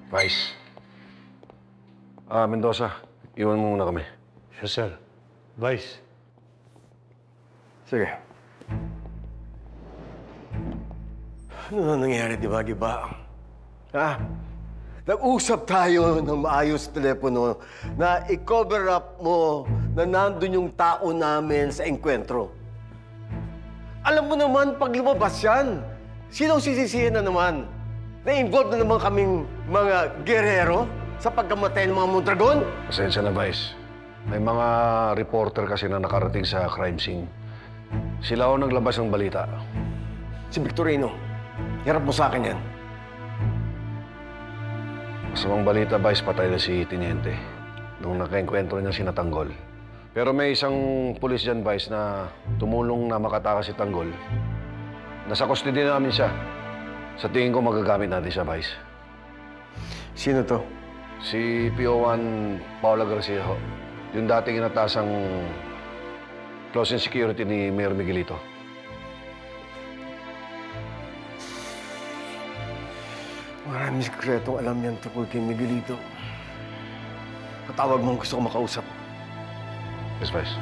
Vice. Mendoza, iwan mo muna kami. Yes, sir. Vice. Sige. Ano na nangyari, di ba, Giba? Ha? Nag-usap tayo ng maayos sa telepono na i-cover up mo na nandun yung tao namin sa engkwentro. Alam mo naman, pag lumabas yan, sinong sisisihin na naman? Na-involve na naman kaming mga gerero sa pagkamatay ng mga Mondragon? Pasensya na, Vice. May mga reporter kasi na nakarating sa crime scene. Sila ho naglabas ng balita. Si Victorino, hirap mo sa akin yan. Masamang balita, Vice, patay na si Tiniente nung nakaengkwentro niya si Tanggol. Pero may isang pulis dyan, Vice, na tumulong na makatakas si Tanggol. Nasa custody namin siya. Sa tingin ko magagamit natin siya, Vice. Sino to? Si PO1 Paula Garcia ho. Yung dating inatasang close in security ni Mayor Miguelito. Maraming sikretong alam yan tungkol kay Miguelito. Patawag mo ang gusto ko makausap. Yes, Vice.